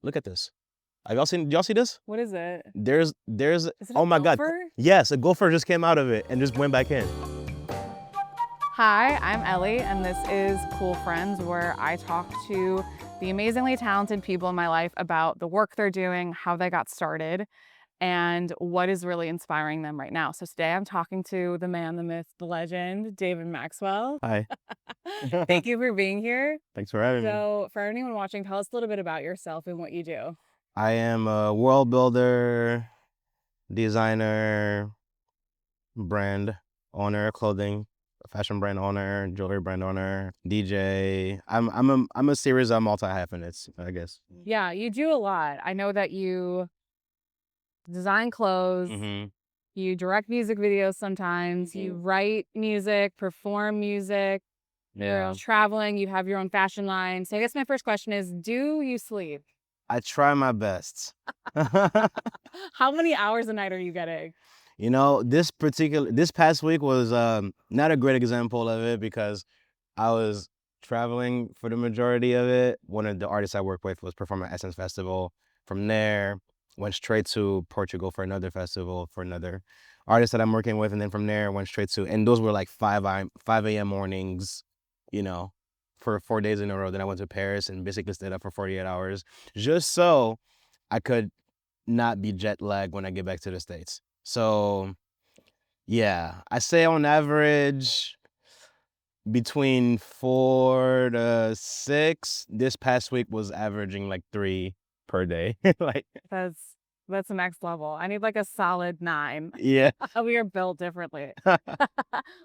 Look at this. Did y'all see this? What is it? There's, Is it oh a my God. gopher? Yes, a gopher just came out of it and just went back in. Hi, I'm Ellie, and this is Cool Friends, where I talk to the amazingly talented people in my life about the work they're doing, how they got started, and what is really inspiring them right now. So today I'm talking to the man, the myth, the legend, David Maxwell. Hi. Thank you for being here. Thanks for having me. So for anyone watching, tell us a little bit about yourself and what you do. I am a world builder, designer, brand owner, clothing, fashion brand owner, jewelry brand owner, DJ. I'm a series of multi-hyphenates, I guess. Yeah, you do a lot. I know that you design clothes, you direct music videos sometimes, you write music, perform music, you're traveling, you have your own fashion line. So I guess my first question is, do you sleep? I try my best. How many hours a night are you getting? You know, this past week was not a great example of it because I was traveling for the majority of it. One of the artists I work with was performing at Essence Festival. From there, went straight to Portugal for another festival for another artist that I'm working with, and then from there went straight to, and those were like 5 a.m. mornings, you know, for 4 days in a row. Then I went to Paris and basically stayed up for 48 hours just so I could not be jet lagged when I get back to the States. So yeah, I say on average between 4 to 6. This past week was averaging like 3 per day. Like, That's the next level. I need like a solid 9. yeah. We are built differently.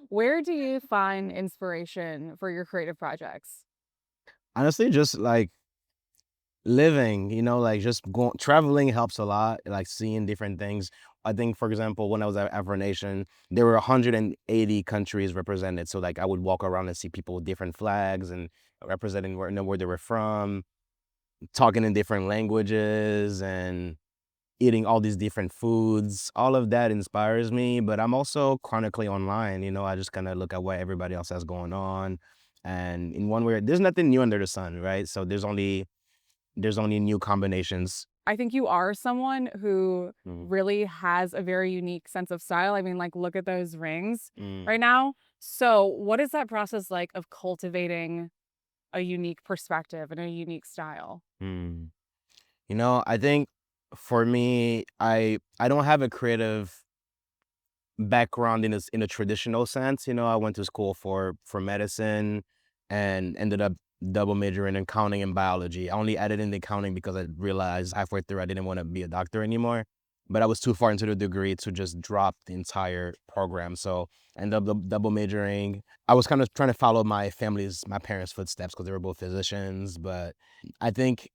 Where do you find inspiration for your creative projects? Honestly, just like living, like just traveling helps a lot, like seeing different things. I think, for example, when I was at Afro Nation, there were 180 countries represented. So like I would walk around and see people with different flags and representing where they were from, talking in different languages and eating all these different foods. All of that inspires me, but I'm also chronically online. I just kind of look at what everybody else has going on. And in one way, there's nothing new under the sun, right? So there's only new combinations. I think you are someone who Mhm. really has a very unique sense of style. I mean, like, look at those rings Mm. right now. So what is that process like of cultivating a unique perspective and a unique style? Mm. I think for me, I don't have a creative background in a traditional sense. I went to school for medicine and ended up double majoring in accounting and biology. I only added in the accounting because I realized halfway through I didn't want to be a doctor anymore. But I was too far into the degree to just drop the entire program. So I ended up double majoring. I was kind of trying to follow my parents' footsteps because they were both physicians. But I think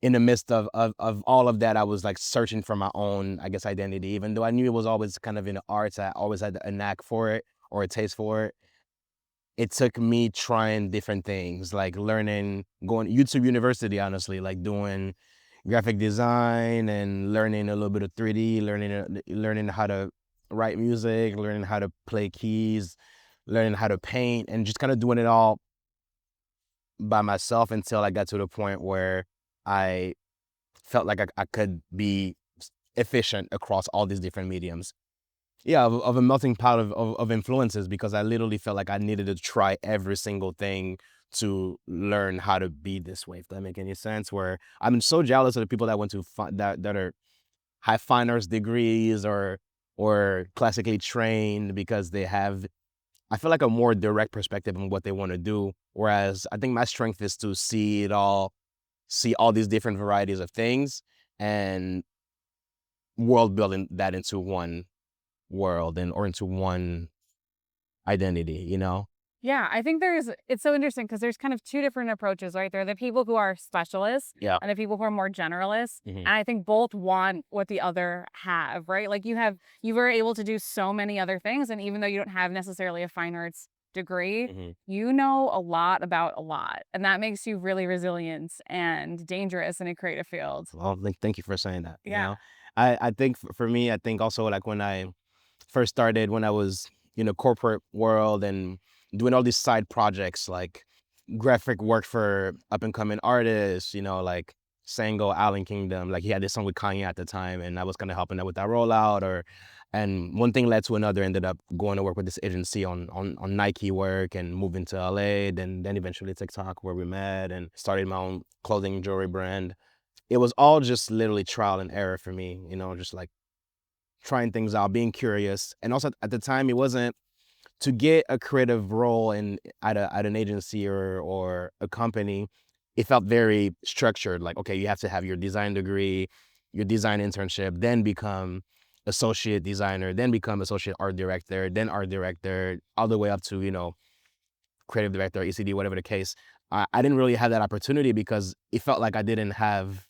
in the midst of all of that, I was like searching for my own, I guess, identity. Even though I knew it was always kind of in the arts, I always had a knack for it or a taste for it. It took me trying different things, like learning, going YouTube University, honestly, like doing graphic design and learning a little bit of 3D, learning how to write music, learning how to play keys, learning how to paint, and just kind of doing it all by myself until I got to the point where I felt like I could be efficient across all these different mediums. Yeah, of a melting pot of influences, because I literally felt like I needed to try every single thing to learn how to be this way, if that make any sense. Where I'm so jealous of the people that went to that are high fine arts degrees or classically trained, because they have, I feel like, a more direct perspective on what they want to do. Whereas I think my strength is to see all these different varieties of things and world building that into one world or into one identity. Yeah, I think it's so interesting because there's kind of two different approaches, right? There are the people who are specialists Yeah. and the people who are more generalists. Mhm. And I think both want what the other have, right? Like you were able to do so many other things. And even though you don't have necessarily a fine arts degree, Mhm. you know a lot about a lot. And that makes you really resilient and dangerous in a creative field. Well, thank you for saying that. Yeah. I think for me, I think also, like, when I first started, when I was in the corporate world and doing all these side projects like graphic work for up and coming artists, like Sango, Island Kingdom. Like he had this song with Kanye at the time, and I was kind of helping out with that rollout. And one thing led to another. Ended up going to work with this agency on Nike work and moving to LA. Then eventually TikTok where we met and started my own clothing jewelry brand. It was all just literally trial and error for me. Just like trying things out, being curious, and also at the time it wasn't to get a creative role at an agency or a company. It felt very structured. Like, okay, you have to have your design degree, your design internship, then become associate designer, then become associate art director, all the way up to creative director, ECD, whatever the case. I didn't really have that opportunity because it felt like I didn't have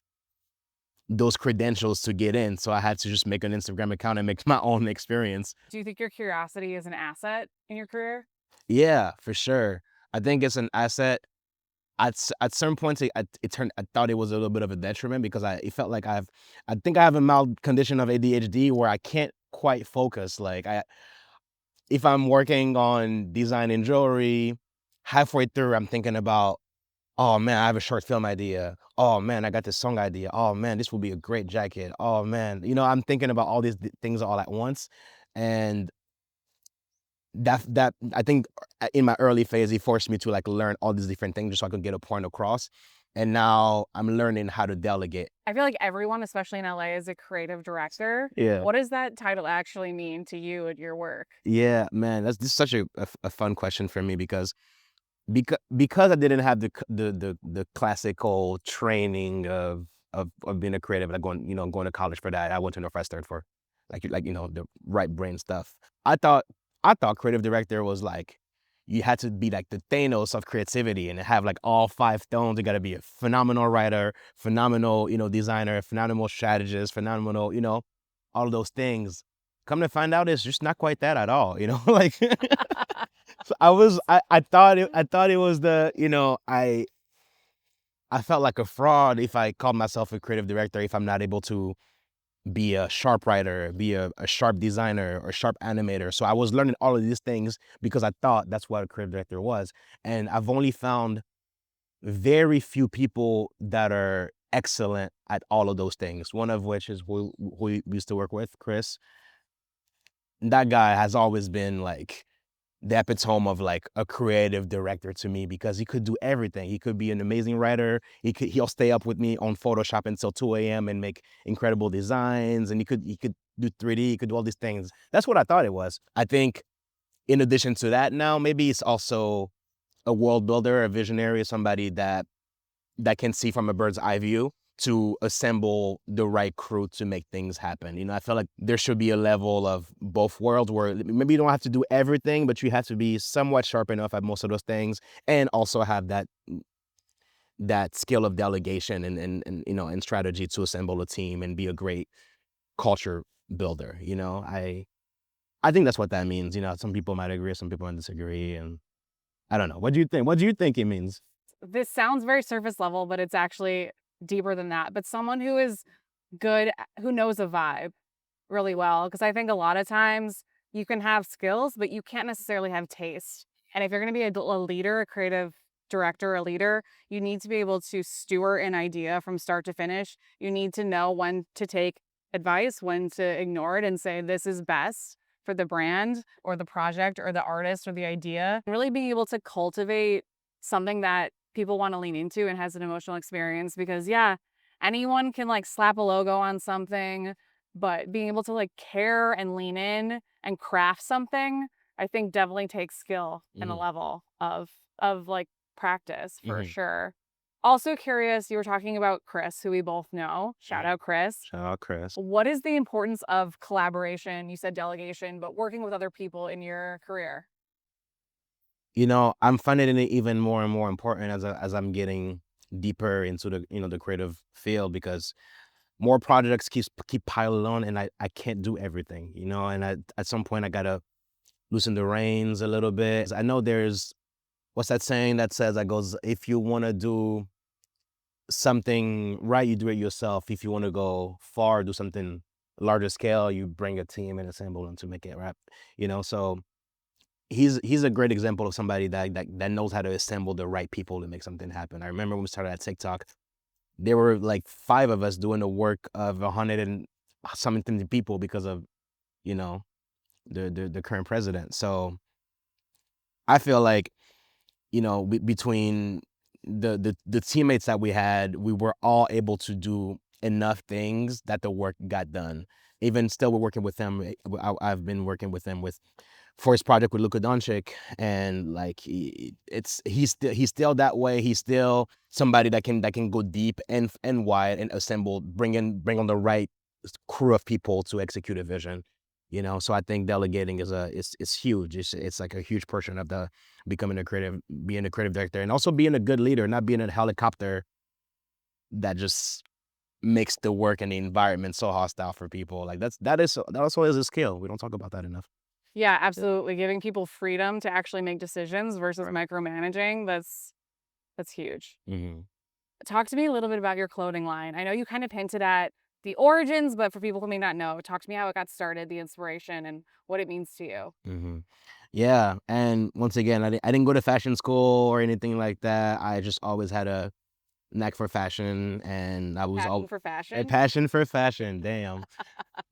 those credentials to get in. So I had to just make an Instagram account and make my own experience. Do you think your curiosity is an asset in your career? Yeah, for sure. I think it's an asset. At certain points, I thought it was a little bit of a detriment because it felt like I think I have a mild condition of ADHD where I can't quite focus. Like if I'm working on designing jewelry, halfway through I'm thinking about, oh man, I have a short film idea. Oh man, I got this song idea. Oh man, this will be a great jacket. Oh man, I'm thinking about all these things all at once, and that I think in my early phase, he forced me to like learn all these different things just so I could get a point across. And now I'm learning how to delegate. I feel like everyone, especially in LA, is a creative director. Yeah. What does that title actually mean to you and your work? Yeah, man, this is such a fun question for me because I didn't have the classical training of being a creative, like going to college for that. I went to Northwestern for the right brain stuff. I thought I thought creative director was like you had to be like the Thanos of creativity and have like all five stones. You got to be a phenomenal writer, phenomenal designer, phenomenal strategist, phenomenal all of those things. Come to find out, it's just not quite that at all. Like so I thought it was I felt like a fraud if I called myself a creative director if I'm not able to be a sharp writer, be a sharp designer or sharp animator. So I was learning all of these things because I thought that's what a creative director was. And I've only found very few people that are excellent at all of those things. One of which is who we used to work with, Chris. That guy has always been like the epitome of like a creative director to me because he could do everything. He could be an amazing writer. He'll stay up with me on Photoshop until 2 a.m. and make incredible designs. And he could do 3D. He could do all these things. That's what I thought it was. I think in addition to that, now maybe it's also a world builder, a visionary, somebody that can see from a bird's eye view to assemble the right crew to make things happen. I feel like there should be a level of both worlds where maybe you don't have to do everything, but you have to be somewhat sharp enough at most of those things and also have that skill of delegation and strategy to assemble a team and be a great culture builder. I think that's what that means. Some people might agree, some people might disagree, and I don't know. What do you think? What do you think it means? This sounds very surface level, but it's actually deeper than that. But someone who is good, who knows a vibe really well. Because I think a lot of times you can have skills, but you can't necessarily have taste. And if you're going to be a leader, a creative director, a leader, you need to be able to steward an idea from start to finish. You need to know when to take advice, when to ignore it and say, this is best for the brand or the project or the artist or the idea. Really being able to cultivate something that people want to lean into and has an emotional experience because yeah, anyone can like slap a logo on something, but being able to like care and lean in and craft something, I think definitely takes skill and a Mm-hmm. level of like practice for Mm-hmm. sure. Also curious, you were talking about Chris, who we both know. Shout out Chris. Shout out, Chris. What is the importance of collaboration? You said delegation, but working with other people in your career? I'm finding it even more and more important as I'm getting deeper into the creative field because more projects keep piling on and I can't do everything, and at some point I gotta loosen the reins a little bit. I know there's what's that saying that says that goes, if you want to do something right, you do it yourself. If you want to go far, do something larger scale, you bring a team and assemble them to make it right. So he's a great example of somebody that knows how to assemble the right people to make something happen. I remember when we started at TikTok, there were like 5 of us doing the work of 100 and something people because of, you know, the current president. So I feel like, between the teammates that we had, we were all able to do enough things that the work got done. Even still, we're working with them. I've been working with them for his project with Luka Doncic, and like he's still that way. He's still somebody that can go deep and wide and assemble, bring on the right crew of people to execute a vision. So I think delegating is huge. It's like a huge portion of the being a creative director, and also being a good leader, not being a helicopter that just makes the work and the environment so hostile for people. Like that also is a skill. We don't talk about that enough. Yeah, absolutely. Giving people freedom to actually make decisions versus Right. micromanaging, that's huge. Hmm. Talk to me a little bit about your clothing line. I know you kind of hinted at the origins, but for people who may not know, talk to me how it got started, the inspiration, and what it means to you. Hmm. Yeah, and once again, I didn't go to fashion school or anything like that. I just always had a knack for fashion, and I was Passion all for a fashion? passion for fashion. Damn,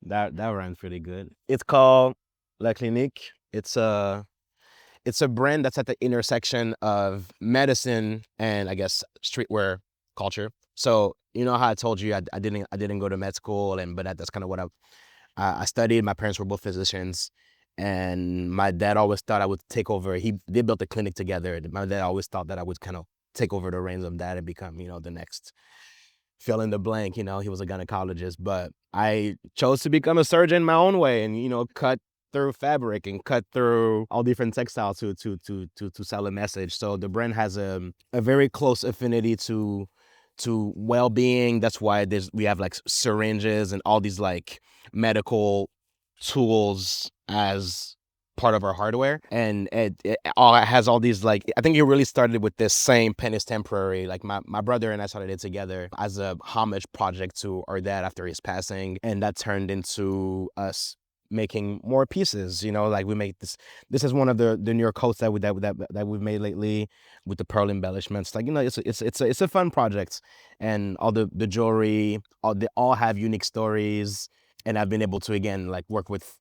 that rhymes pretty good. It's called La Clinique. It's a brand that's at the intersection of medicine and, I guess, streetwear culture. So you know how I told you I didn't go to med school, but that's kind of what I studied. My parents were both physicians, and my dad always thought I would take over. They built a clinic together. My dad always thought that I would kind of take over the reins of that and become, the next fill in the blank. He was a gynecologist, but I chose to become a surgeon my own way, and cut through fabric and cut through all different textiles to sell a message. So the brand has a very close affinity to well-being. That's why we have like syringes and all these like medical tools as part of our hardware, and it all has all these, like, I think it really started with this same pen is temporary. Like my brother and I started it together as a homage project to our dad after his passing, and that turned into us making more pieces. Like we make this is one of the newer coats that we've made lately with the pearl embellishments. Like, it's a fun project, and all the jewelry, they all have unique stories, and I've been able to, again, like, work with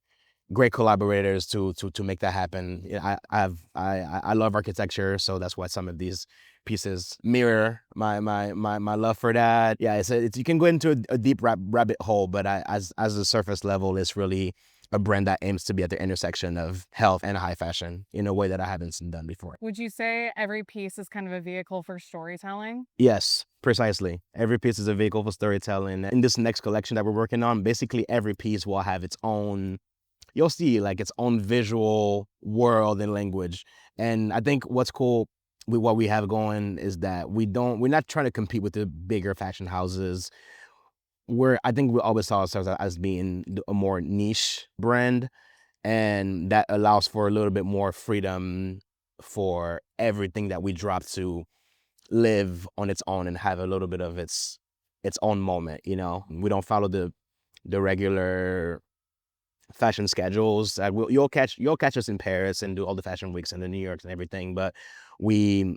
great collaborators to make that happen. I love architecture, so that's why some of these pieces mirror my love for that. Yeah, it's you can go into a deep rabbit hole, but as the surface level, it's really a brand that aims to be at the intersection of health and high fashion in a way that I haven't seen done before. Would you say every piece is kind of a vehicle for storytelling? Yes, precisely. Every piece is a vehicle for storytelling. In this next collection that we're working on, basically every piece will have its own, you'll see, like, its own visual world and language. And I think what's cool with what we have going is that we're not trying to compete with the bigger fashion houses. I think we always saw ourselves as being a more niche brand, and that allows for a little bit more freedom for everything that we drop to live on its own and have a little bit of its own moment. We don't follow the regular fashion schedules. You'll catch us in Paris and do all the fashion weeks and the New Yorks and everything, but we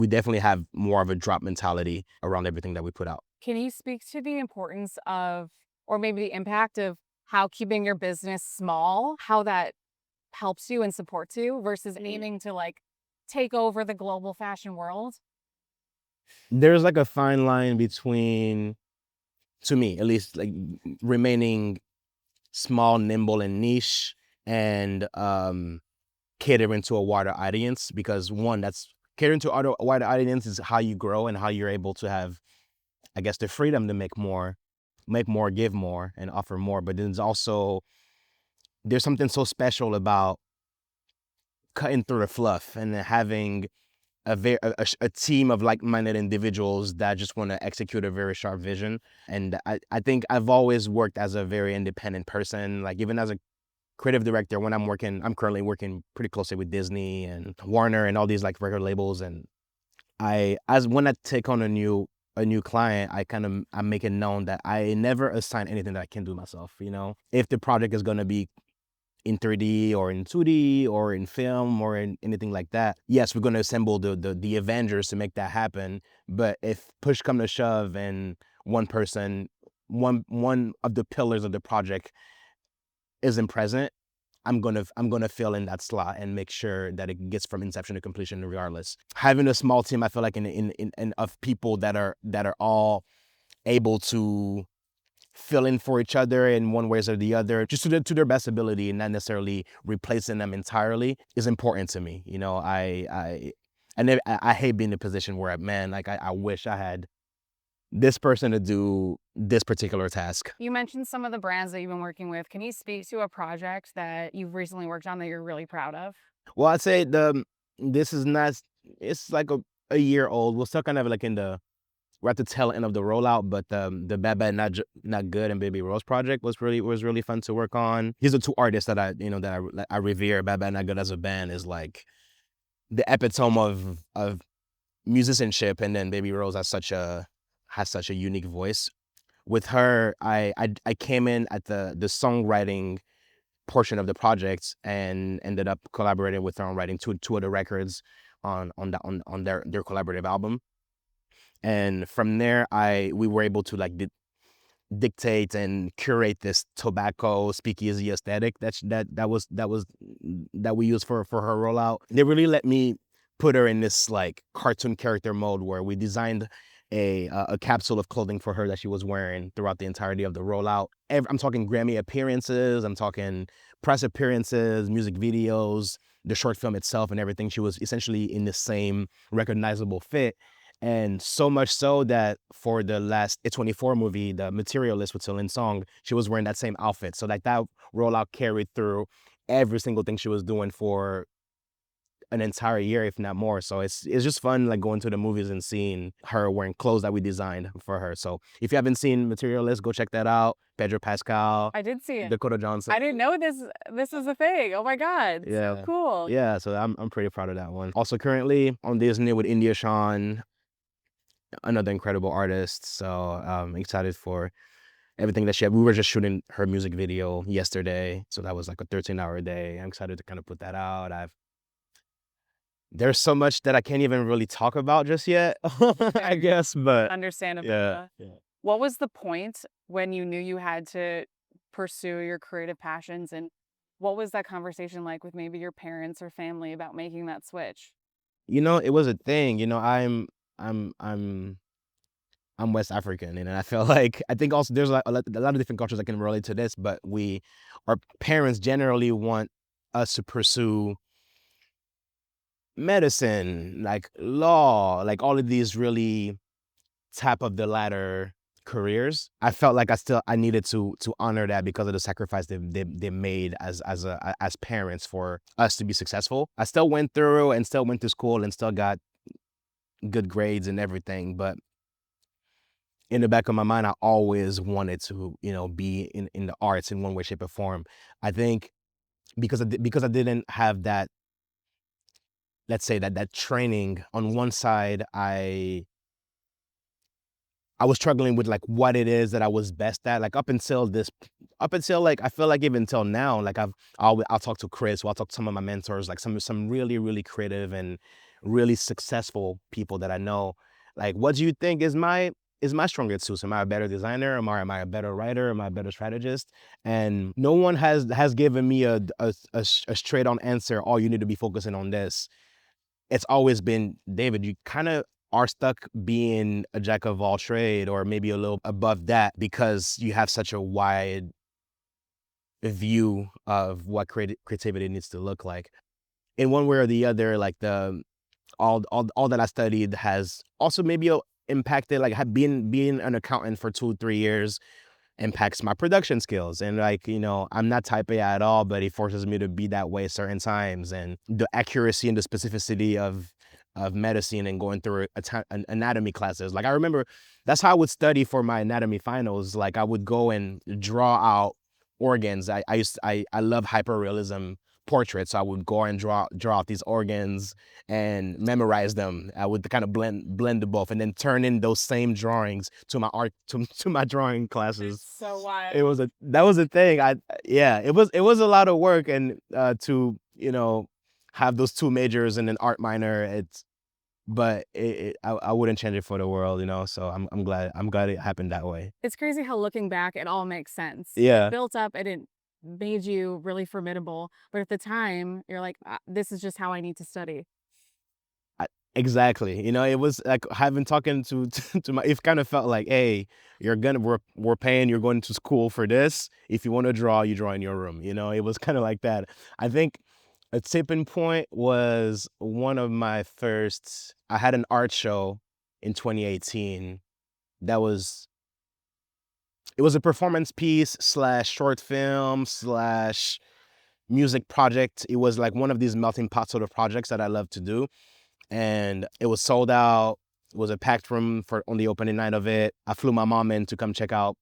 definitely have more of a drop mentality around everything that we put out. Can you speak to the importance of, or maybe the impact of, how keeping your business small, how that helps you and supports you versus aiming to like take over the global fashion world? There's like a fine line between, to me at least, like, remaining small, nimble, and niche, and catering to a wider audience, because one, that's catering to a wider audience is how you grow and how you're able to have, I guess, the freedom to make more, give more, and offer more. But then there's something so special about cutting through the fluff and then having a team of like-minded individuals that just want to execute a very sharp vision. And I think I've always worked as a very independent person. Like, even as a creative director, when I'm currently working pretty closely with Disney and Warner and all these like record labels. And when I take on a new client, I make it known that I never assign anything that I can do myself. If the project is going to be in 3D or in 2D or in film or in anything like that. Yes, we're going to assemble the Avengers to make that happen. But if push come to shove and one person, one of the pillars of the project isn't present, I'm gonna fill in that slot and make sure that it gets from inception to completion regardless. Having a small team, I feel like in of people that are all able to fill in for each other in one way or the other, just to their best ability, and not necessarily replacing them entirely, is important to me. You know, I hate being in a position where, man, like I wish I had this person to do this particular task. You mentioned some of the brands that you've been working with. Can you speak to a project that you've recently worked on that you're really proud of? Well, I'd say this is not. It's like a year old. We're still kind of like we're at the tail end of the rollout, but the Bad Bad Not Good and Baby Rose project was really fun to work on. These are two artists that I revere. Bad Bad Not Good as a band is like the epitome of musicianship, and then Baby Rose has such a unique voice. With her, I came in at the songwriting portion of the project and ended up collaborating with her on writing two of the records on their collaborative album. And from there, we were able to like dictate and curate this tobacco speakeasy aesthetic that we used for her rollout. They really let me put her in this like cartoon character mode where we designed a capsule of clothing for her that she was wearing throughout the entirety of the rollout. I'm talking Grammy appearances, I'm talking press appearances, music videos, the short film itself and everything. She was essentially in the same recognizable fit. And so much so that for the last A24 movie, The Materialist with Celine Song, she was wearing that same outfit. So like that rollout carried through every single thing she was doing for an entire year, if not more. So it's just fun, like going to the movies and seeing her wearing clothes that we designed for her. So if you haven't seen Materialist, go check that out. Pedro Pascal, I did see it. Dakota Johnson. I didn't know this is a thing. Oh my God. Yeah. So cool. Yeah, so I'm pretty proud of that one. Also currently on Disney with India Shawn, another incredible artist. So I'm excited for everything that she had. We were just shooting her music video yesterday, so that was like a 13-hour day. I'm excited to kind of put that out. There's so much that I can't even really talk about just yet, I guess, but Understandable. yeah. What was the point when you knew you had to pursue your creative passions, and what was that conversation like with maybe your parents or family about making that switch? You know, it was a thing. You know, I'm I'm West African, and I feel like I think also there's a lot of different cultures that can relate to this, but our parents generally want us to pursue medicine, like law, like all of these really top of the ladder careers. I felt like I needed to honor that because of the sacrifice they made as parents for us to be successful. I still went through and still went to school and still got good grades and everything, but in the back of my mind, I always wanted to, be in the arts in one way, shape, or form. I think because I didn't have that, let's say that training on one side, I was struggling with like what it is that I was best at. Like up until like I feel like even until now, like I'll talk to Chris, or I'll talk to some of my mentors, like some really really creative and really successful people that I know. Like, what do you think is my strongest suit? Am I a better designer? Am I a better writer? Am I a better strategist? And no one has given me a straight on answer. Oh, you need to be focusing on this. It's always been, David, you kind of are stuck being a jack of all trade, or maybe a little above that, because you have such a wide view of what creativity needs to look like. In one way or the other, like all that I studied has also maybe impacted, like being an accountant for 2-3 years impacts my production skills. And like, I'm not type A at all, but it forces me to be that way certain times. And the accuracy and the specificity of medicine and going through an anatomy classes. Like I remember that's how I would study for my anatomy finals. Like I would go and draw out organs. I love hyperrealism portraits. So I would go and draw out these organs and memorize them. I would kind of blend the both, and then turn in those same drawings to my art to my drawing classes. So wild. That was a thing. It was a lot of work, and to have those two majors and an art minor. I wouldn't change it for the world, So I'm glad it happened that way. It's crazy how looking back, it all makes sense. Yeah. It built up and it made you really formidable. But at the time, you're like, this is just how I need to study. Exactly. It was like having talking to my, it kind of felt like, hey, we're paying, you're going to school for this. If you want to draw, you draw in your room. It was kind of like that. I think a tipping point was one of my first, I had an art show in 2018. It was a performance piece / short film / music project. It was like one of these melting pot sort of projects that I love to do. And it was sold out. It was a packed room on the opening night of it. I flew my mom in to come check out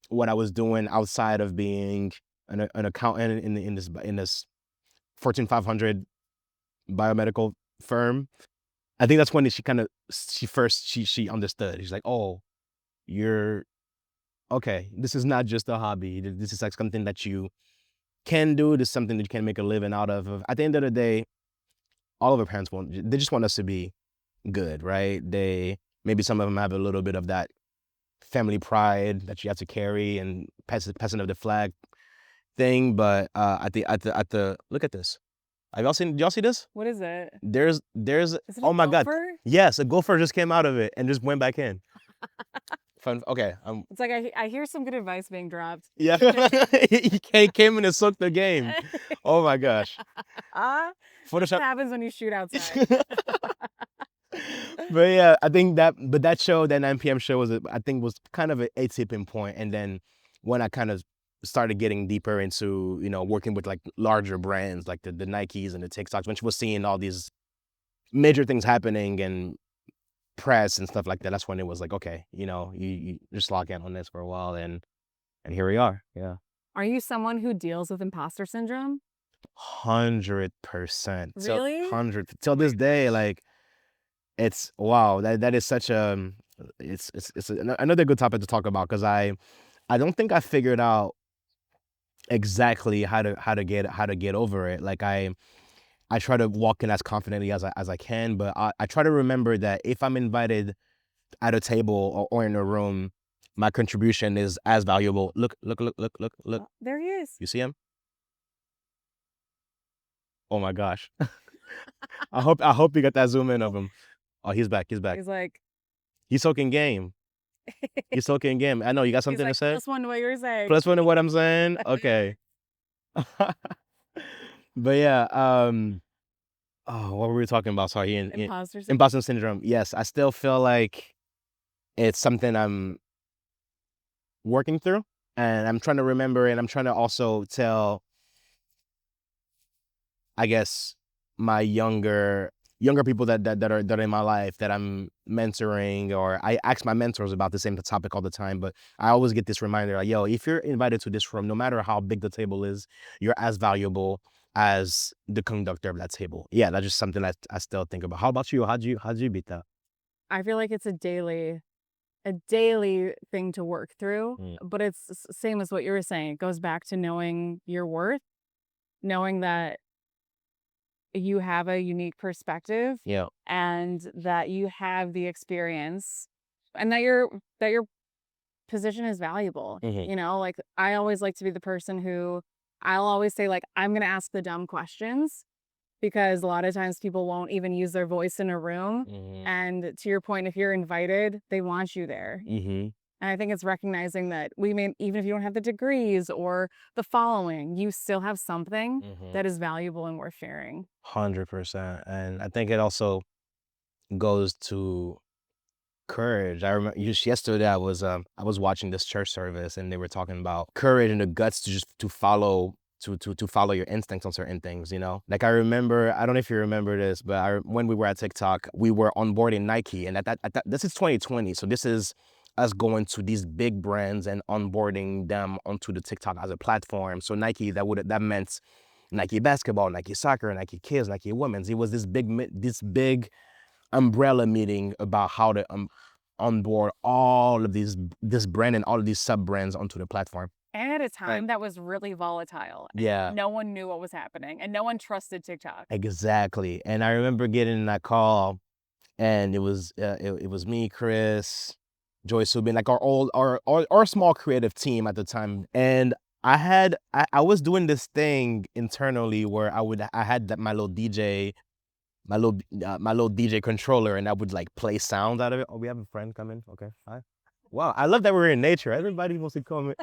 what I was doing outside of being an accountant in this Fortune 500 biomedical firm. I think that's when she understood. She's like, oh, you're okay. This is not just a hobby. This is like something that you can do. This is something that you can make a living out of. At the end of the day, all of our parents they just want us to be good, right? Maybe some of them have a little bit of that family pride that you have to carry and passing of the flag thing. But at the look at this. Did y'all see this? What is it? There's Is it oh my God. gopher? Yes, a gopher just came out of it and just went back in. Fun. Okay. It's like I hear some good advice being dropped. Yeah. He came in and soaked the game. Oh my gosh. What happens when you shoot outside? But yeah, I think that show, that 9 p.m. show was kind of a tipping point. And then when I kind of started getting deeper into, working with like larger brands like the Nikes and the TikToks, when she was seeing all these major things happening and press and stuff like that, that's when it was like, okay, you just lock in on this for a while, and here we are. Yeah. Are you someone who deals with imposter syndrome? 100%. Really? 100 till this day. Like, it's wow. That is such a it's another good topic to talk about, because I don't think I figured out exactly how to get over it. Like, I try to walk in as confidently as I can, but I try to remember that if I'm invited at a table or in a room, my contribution is as valuable. Look. Oh, there he is. You see him? Oh my gosh. I hope you got that zoom in of him. Oh, he's back. He's like, he's soaking game. He's soaking game. I know you got something to say. +1 to what you were saying. +1 to what I'm saying. Okay. But yeah, what were we talking about? Sorry, imposter syndrome. Yes, I still feel like it's something I'm working through, and I'm trying to remember, and I'm trying to also tell, I guess, my younger people that are in my life that I'm mentoring, or I ask my mentors about the same topic all the time, but I always get this reminder, like, yo, if you're invited to this room, no matter how big the table is, you're as valuable as the conductor of that table. Yeah, that's just something that I still think about. How about you? How'd you beat that? I feel like it's a daily thing to work through, but it's same as what you were saying. It goes back to knowing your worth, knowing that you have a unique perspective, Yeah. and that you have the experience, and that your position is valuable. Like, I always like to be the person who, I'll always say, like, I'm gonna ask the dumb questions, because a lot of times people won't even use their voice in a room. And to your point, if you're invited, they want you there. And I think it's recognizing that even if you don't have the degrees or the following, you still have something that is valuable and worth sharing. 100%. And I think it also goes to courage. I remember just yesterday I was watching this church service, and they were talking about courage and the guts to follow your instincts on certain things, Like, I remember, I don't know if you remember this, but when we were at TikTok, we were onboarding Nike, and this is 2020, so this is us going to these big brands and onboarding them onto the TikTok as a platform. So Nike, that meant Nike basketball, Nike soccer, Nike kids, Nike women's. It was this big umbrella meeting about how to onboard all of this brand and all of these sub brands onto the platform. And at a time that was really volatile. Yeah, No one knew what was happening and no one trusted TikTok. exactly. And I remember getting that call, and it was me, Chris, Joy Subin, like our small creative team at the time. And I was doing this thing internally where I had my little DJ, my little DJ controller, and I would like play sounds out of it. Oh, we have a friend coming. Okay, hi. Wow, I love that we're in nature. Everybody wants to come.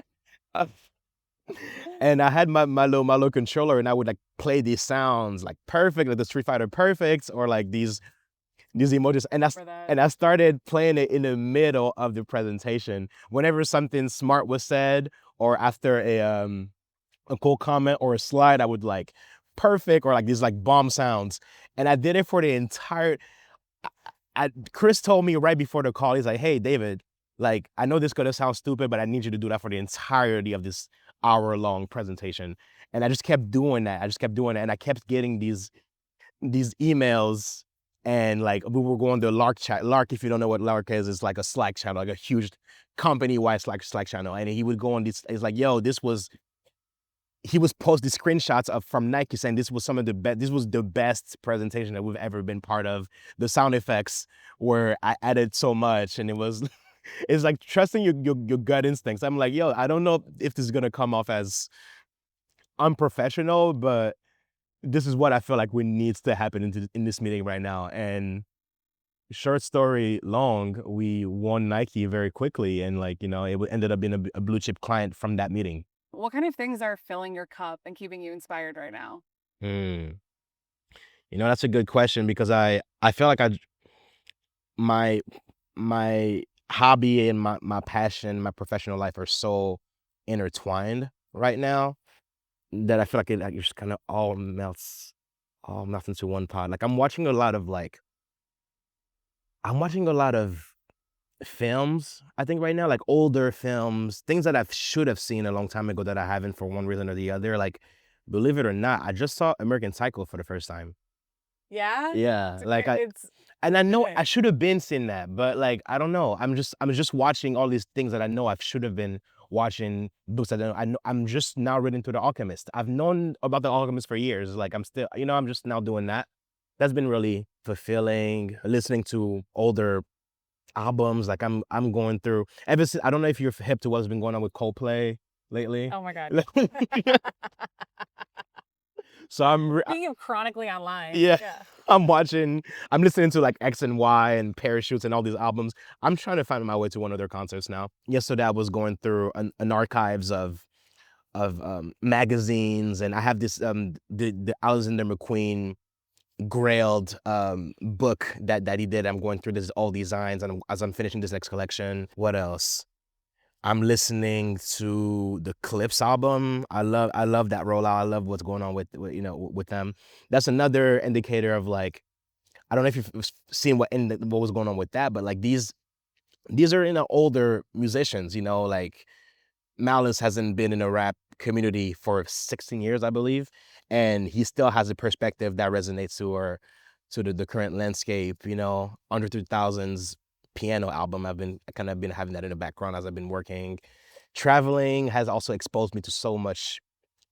And I had my little controller, and I would like play these sounds like perfect, like the Street Fighter perfects, or like these emojis. And I started playing it in the middle of the presentation. Whenever something smart was said, or after a cool comment or a slide, I would like perfect, or like these like bomb sounds. And I did it for the entire. Chris told me right before the call, he's like, "Hey, David, like I know this gonna sound stupid, but I need you to do that for the entirety of this hour-long presentation." And I just kept doing that. And I kept getting these emails, and like we were going to Lark chat. Lark, if you don't know what Lark is, it's like a Slack channel, like a huge company-wide Slack channel. And he would go on these. It's like, yo, he was post these screenshots from Nike saying this was this was the best presentation that we've ever been part of. The sound effects where I added so much, and it was it's like trusting your gut instincts. I'm like, yo, I don't know if this is gonna come off as unprofessional, but this is what I feel like needs to happen in this meeting right now. And short story long, we won Nike very quickly, and like, you know, it ended up being a blue chip client from that meeting. What kind of things are filling your cup and keeping you inspired right now? Hmm. You know, that's a good question, because I feel like my my hobby and my passion, my professional life are so intertwined right now that I feel like it just kind of all melts into one pot. Like I'm watching a lot of films, I think right now, like older films, things that I should have seen a long time ago that I haven't for one reason or the other. Like, believe it or not, I just saw American Psycho for the first time. Yeah? Yeah, like It's and I know I good. should have been seeing that, but like I don't know. I'm just watching all these things that I know I should have been watching, books that I know. I'm just now reading through The Alchemist. I've known about The Alchemist for years. Like I'm still, you know, I'm just now doing that. That's been really fulfilling. Listening to older albums, like I'm going through ever since. I don't know if you're hip to what's been going on with Coldplay lately. Oh my God. So Speaking of chronically online. yeah, Yeah. I'm listening to like X and Y and Parachutes and all these albums. I'm trying to find my way to one of their concerts now. Yesterday I was going through an archives of magazines, and I have this the Alexander McQueen grailed book that he did. I'm going through this all designs, and as I'm finishing this next collection. What else? I'm listening to the Clips album. I love that rollout. I love what's going on with you know, with them. That's another indicator of like, I don't know if you've seen what was going on with that, but like these are, you know, older musicians, you know, like Malice hasn't been in a rap community for 16 years, I believe, and he still has a perspective that resonates to the current landscape. You know, Under 3000's piano album, I've been kind of been having that in the background as I've been working. Traveling has also exposed me to so much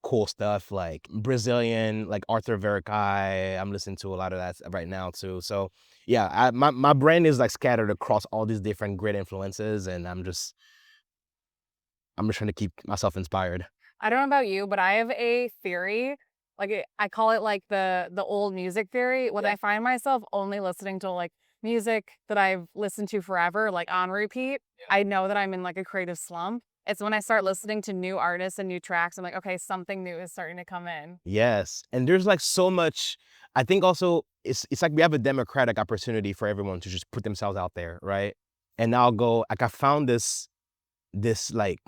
cool stuff, like Brazilian, like Arthur Verocai. I'm listening to a lot of that right now too. So yeah, my brain is like scattered across all these different great influences, and I'm just trying to keep myself inspired. I don't know about you, but I have a theory. I call it like the old music theory. When I find myself only listening to like music that I've listened to forever, like on repeat, I know that I'm in like a creative slump. It's when I start listening to new artists and new tracks, I'm like, okay, something new is starting to come in. Yes, and there's like so much. I think also it's like we have a democratic opportunity for everyone to just put themselves out there, right? And I'll go like I found this like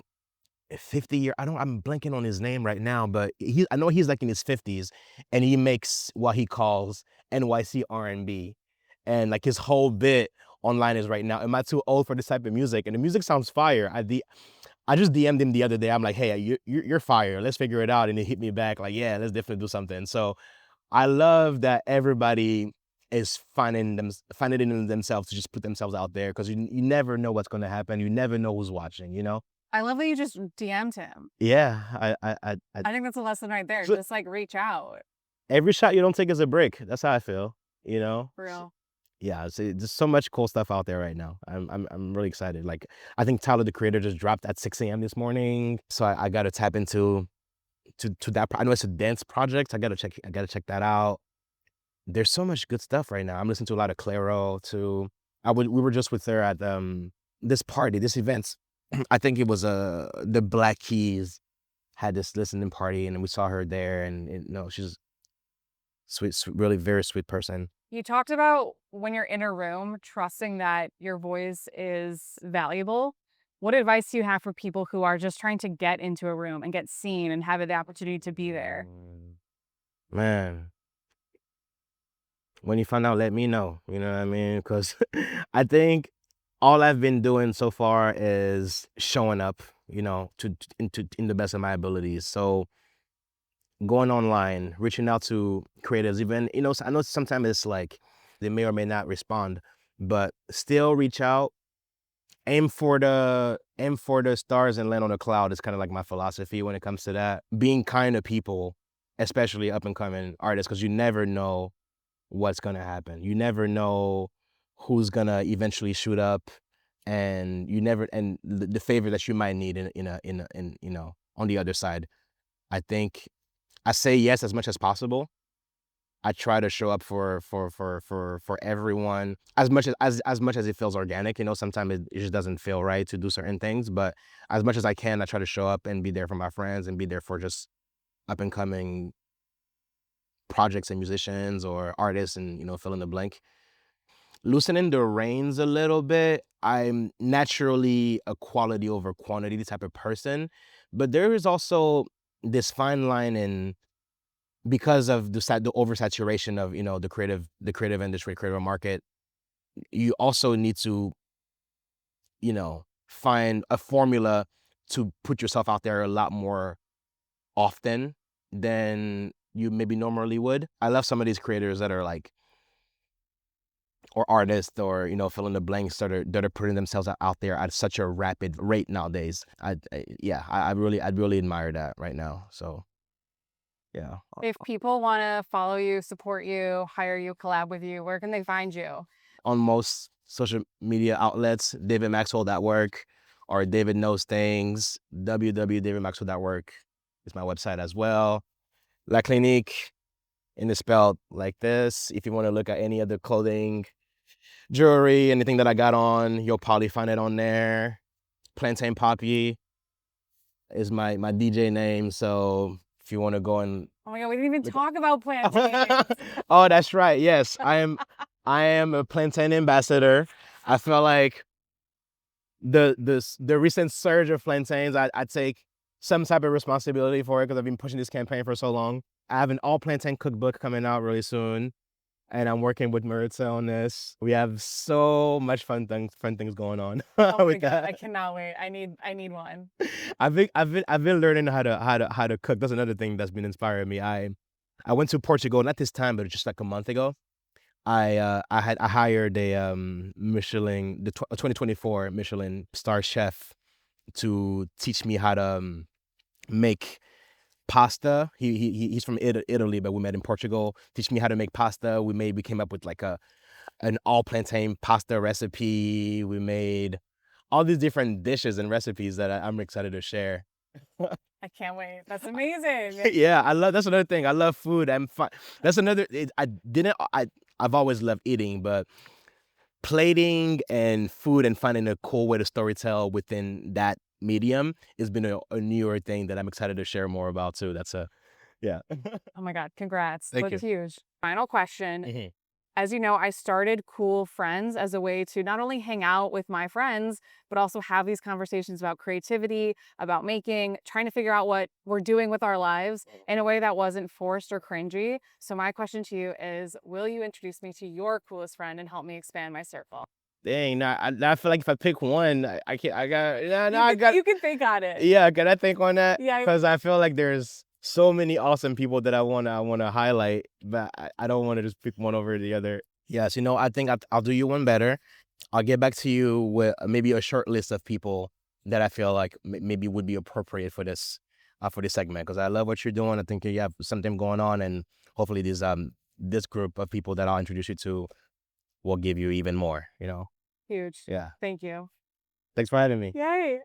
50-year. I'm blanking on his name right now, but I know he's like in his 50s, and he makes what he calls NYC R&B, and like his whole bit online is right now, am I too old for this type of music? And the music sounds fire. I just DM'd him the other day. I'm like, hey, you're fire. Let's figure it out. And he hit me back like, yeah, let's definitely do something. So I love that everybody is finding it in themselves to just put themselves out there, because you never know what's going to happen. You never know who's watching, you know? I love that you just DM'd him. Yeah, I think that's a lesson right there. so Just like reach out. every shot you don't take is a break. That's how I feel, you know? For real. Yeah, so there's so much cool stuff out there right now. I'm really excited. Like, I think Tyler the Creator just dropped at 6 a.m. this morning, so I got to tap into that. I know it's a dance project. I gotta check that out. There's so much good stuff right now. I'm listening to a lot of Clairo too. We were just with her at this event. I think it was the Black Keys had this listening party, and we saw her there, and no, she's sweet, really very sweet person. You talked about when you're in a room, trusting that your voice is valuable. What advice do you have for people who are just trying to get into a room and get seen and have the opportunity to be there? Man, when you find out, let me know. You know what I mean? Because I think all I've been doing so far is showing up, you know, in the best of my abilities. So going online, reaching out to creators, even, you know, I know sometimes it's like they may or may not respond, but still reach out. Aim for the stars and land on the cloud is kind of like my philosophy when it comes to that. Being kind to people, especially up and coming artists, because you never know what's gonna happen. You never know who's gonna eventually shoot up, and the favor that you might need in you know, on the other side. I think I say yes as much as possible. I try to show up for everyone as much as it feels organic. You know, sometimes it just doesn't feel right to do certain things, but as much as I can, I try to show up and be there for my friends and be there for just up and coming projects and musicians or artists, and, you know, fill in the blank. Loosening the reins a little bit. I'm naturally a quality over quantity type of person, but there is also this fine line in, because of the oversaturation of, you know, the creative industry, creative market. You also need to, you know, find a formula to put yourself out there a lot more often than you maybe normally would. I love some of these creators that are like, or artists, or, you know, fill in the blanks, that are putting themselves out there at such a rapid rate nowadays. I really admire that right now. So yeah. If people want to follow you, support you, hire you, collab with you, where can they find you? On most social media outlets, David Maxwell.work, or David Knows Things, www.davidmaxwell.work is my website as well. La Clinique, and it's spelled like this. If you want to look at any other clothing, jewelry, anything that I got on, you'll probably find it on there. Plantain Papi is my DJ name. So if you want to go and Oh my God, we didn't even talk about plantain. oh, that's right. Yes, I am a Plantain ambassador. I feel like the recent surge of plantains, I take some type of responsibility for it, because I've been pushing this campaign for so long. I have an all plantain cookbook coming out really soon, and I'm working with Maritza on this. We have so much fun things going on Oh my with God, I that. cannot wait. I need one. I've been learning how to cook. That's another thing that's been inspiring me. I went to Portugal, not this time, but just like a month ago. I hired a Michelin, the 2024 Michelin star chef, to teach me how to make pasta. He's from Italy, but we met in Portugal. Teach me how to make pasta. We came up with like an all plantain pasta recipe. We made all these different dishes and recipes that I'm excited to share. I can't wait. That's amazing. Yeah, that's another thing. I love food. That's another. I've always loved eating, but plating and food and finding a cool way to storytell within that medium has been a newer thing that I'm excited to share more about too. Yeah. Oh my God, congrats. Thank That's you. huge. Final question. Mhm. As you know, I started Cool Friends as a way to not only hang out with my friends, but also have these conversations about creativity, about making, trying to figure out what we're doing with our lives in a way that wasn't forced or cringy. So my question to you is, will you introduce me to your coolest friend and help me expand my circle? Dang, I feel like if I pick one, I can't. I got no, no. You I can got you can think on it. yeah. Can I think on that? Yeah. Because I feel like there's so many awesome people that I wanna highlight, but I don't want to just pick one over the other. Yes, I think I'll do you one better. I'll get back to you with maybe a short list of people that I feel like maybe would be appropriate for this segment because I love what you're doing. I think you have something going on, and hopefully this group of people that I'll introduce you to will give you even more. Huge. Yeah. Thank you. Thanks for having me. Yay.